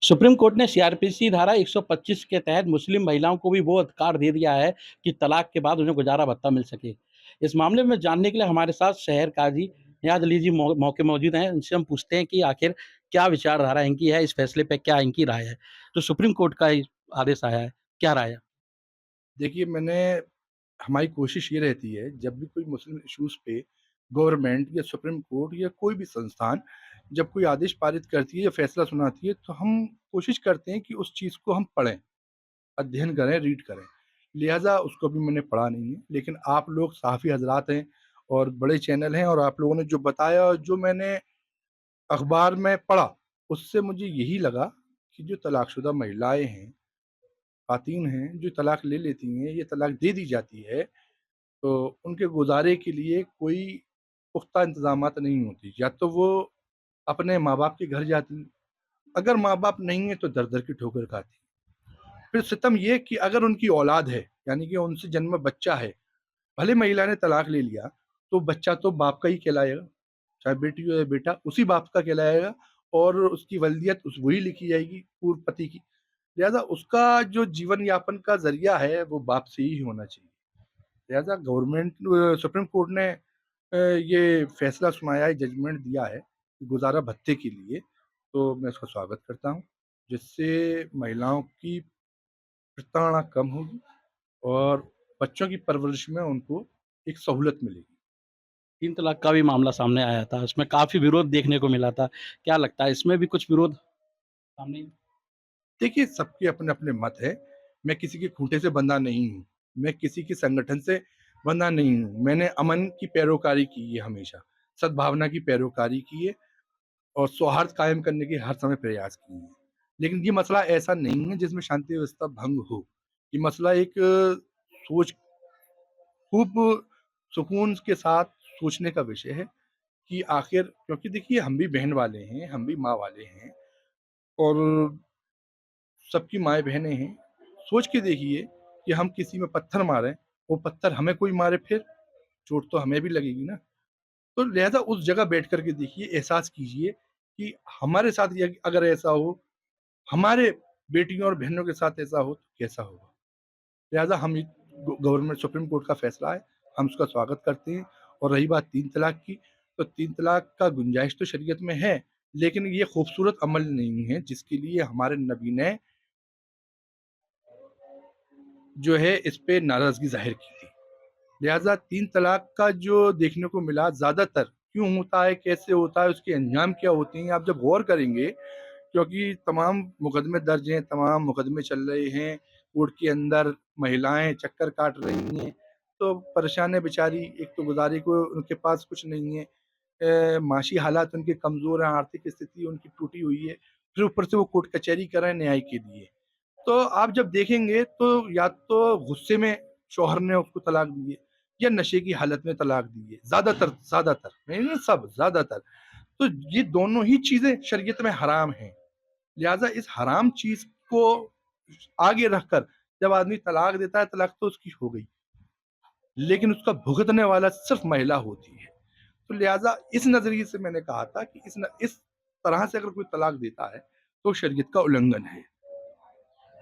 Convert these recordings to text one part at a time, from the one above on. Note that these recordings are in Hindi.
सुप्रीम कोर्ट ने सीआरपीसी धारा 125 के तहत मुस्लिम महिलाओं को भी वो अधिकार दे दिया है कि तलाक के बाद उन्हें गुजारा भत्ता मिल सके। इस मामले में जानने के लिए हमारे साथ शहर काजी नियाज अली जी मौके मौजूद हैं। उनसे हम पूछते हैं कि आखिर क्या विचारधारा इनकी है, इस फैसले पे क्या इनकी राय है। तो सुप्रीम कोर्ट का आदेश आया है, क्या राय है? देखिए, हमारी कोशिश ये रहती है जब भी कोई मुस्लिम इश्यूज़ पे गवर्नमेंट या सुप्रीम कोर्ट या कोई भी संस्थान जब कोई आदेश पारित करती है या फैसला सुनाती है, तो हम कोशिश करते हैं कि उस चीज़ को हम पढ़ें, अध्ययन करें, रीड करें। लिहाज़ा उसको भी मैंने पढ़ा नहीं है, लेकिन आप लोग सहाफ़ी हज़रात हैं और बड़े चैनल हैं और आप लोगों ने जो बताया और जो मैंने अखबार में पढ़ा, उससे मुझे यही लगा कि जो तलाकशुदा महिलाएँ हैं, ख़वातीन हैं, जो तलाक ले लेती हैं, ये तलाक दे दी जाती है, तो उनके गुज़ारे के लिए कोई पुख्ता इंतज़ामात नहीं होती। या तो वो अपने माँ-बाप के घर जाती, अगर माँ-बाप नहीं है तो दर-दर की ठोकर खाती। फिर सितम ये कि अगर उनकी औलाद है, यानी कि उनसे जन्मा बच्चा है, भले महिला ने तलाक ले लिया, तो बच्चा तो बाप का ही कहलाएगा, चाहे बेटी हो या बेटा, उसी बाप का कहलाएगा और उसकी वल्दियत उस वही लिखी जाएगी पूर्व पति की। लिहाज़ा उसका जो जीवन यापन का ज़रिया है, वो बाप से ही होना चाहिए। लिहाज़ा सुप्रीम कोर्ट ने ये फैसला सुनाया है, जजमेंट दिया है गुज़ारा भत्ते के लिए, तो मैं इसका स्वागत करता हूँ, जिससे महिलाओं की प्रताड़ना कम होगी और बच्चों की परवरिश में उनको एक सहूलत मिलेगी। 3 तलाक का भी मामला सामने आया था, उसमें काफ़ी विरोध देखने को मिला था। क्या लगता है इसमें भी कुछ विरोध सामने? देखिए, सबके अपने-अपने मत हैं, मैं किसी के खूँटे से बंधा नहीं हूँ, मैं किसी के संगठन से बंधा नहीं हूँ। मैंने अमन की पैरोकारी की है हमेशा, सद्भावना की पैरोकारी की है और सौहार्द कायम करने के हर समय प्रयास किए हैं। लेकिन ये मसला ऐसा नहीं है जिसमें शांति व्यवस्था भंग हो। ये मसला एक सोच खूब सुकून के साथ सोचने का विषय है कि आखिर क्योंकि देखिए हम भी बहन वाले हैं, हम भी माँ वाले हैं और सबकी माएँ-बहनें हैं। सोच के देखिए कि हम किसी में पत्थर मारें, वो पत्थर हमें कोई मारे फिर, चोट तो हमें भी लगेगी ना। तो लिहाज़ा उस जगह बैठ कर के देखिए, एहसास कीजिए कि हमारे साथ ये अगर ऐसा हो, हमारे बेटियों और बहनों के साथ ऐसा हो, तो कैसा होगा? लिहाज़ा हम एक गवर्नमेंट सुप्रीम कोर्ट का फैसला है, हम उसका स्वागत करते हैं और रही बात 3 तलाक की, तो 3 तलाक का गुंजाइश तो शरीयत में है, लेकिन ये खूबसूरत अमल नहीं है, जिसके लिए हमारे नबी ने जो है इस पे नाराज़गी ज़ाहिर की थी। लिहाज़ा 3 तलाक का जो देखने को मिला ज़्यादातर क्यों होता है, कैसे होता है, उसके अंजाम क्या होते हैं, आप जब गौर करेंगे क्योंकि तमाम मुकदमे दर्ज हैं, तमाम मुकदमे चल रहे हैं, कोर्ट के अंदर महिलाएँ चक्कर काट रही हैं, तो परेशान है बेचारी, एक तो गुज़ारे को उनके पास कुछ नहीं है, माशी हालात उनके कमज़ोर हैं, आर्थिक स्थिति उनकी टूटी हुई है, फिर ऊपर से वो कोर्ट कचहरी कर रहे हैं न्याय के लिए। तो आप जब देखेंगे तो या तो गुस्से में शौहर ने उसको तलाक दी है या नशे की हालत में तलाक दी है, ज़्यादातर, नहीं सब, ज़्यादातर। तो ये दोनों ही चीज़ें शरीयत में हराम हैं। लिहाज़ा इस हराम चीज़ को आगे रखकर जब आदमी तलाक देता है, तलाक तो उसकी हो गई, लेकिन उसका भुगतने वाला सिर्फ़ महिला होती है। तो लिहाज़ा इस नज़रिए से मैंने कहा था कि इस तरह से अगर कोई तलाक देता है, तो शरीयत का उल्लंघन है।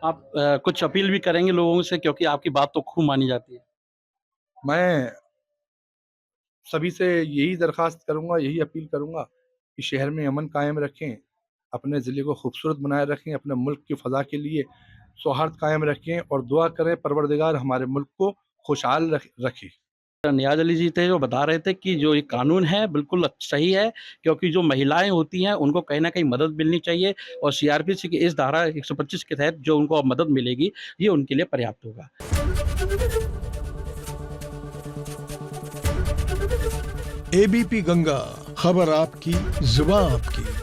आप कुछ अपील भी करेंगे लोगों से क्योंकि आपकी बात तो खूब मानी जाती है। मैं सभी से यही दरख्वास्त करूँगा, यही अपील करूँगा कि शहर में अमन कायम रखें, अपने ज़िले को खूबसूरत बनाए रखें, अपने मुल्क की फ़ज़ा के लिए सौहार्द कायम रखें और दुआ करें परवरदिगार हमारे मुल्क को खुशहाल रखे। नियाज़ अली जी थे जो बता रहे थे कि जो ये कानून है बिल्कुल सही है क्योंकि जो महिलाएँ होती हैं उनको कहीं न कहीं मदद मिलनी चाहिए और सीआरपीसी की इस धारा 125 के तहत जो उनको अब मदद मिलेगी, ये उनके लिए पर्याप्त होगा। एबीपी गंगा, खबर आपकी, जुबान आपकी।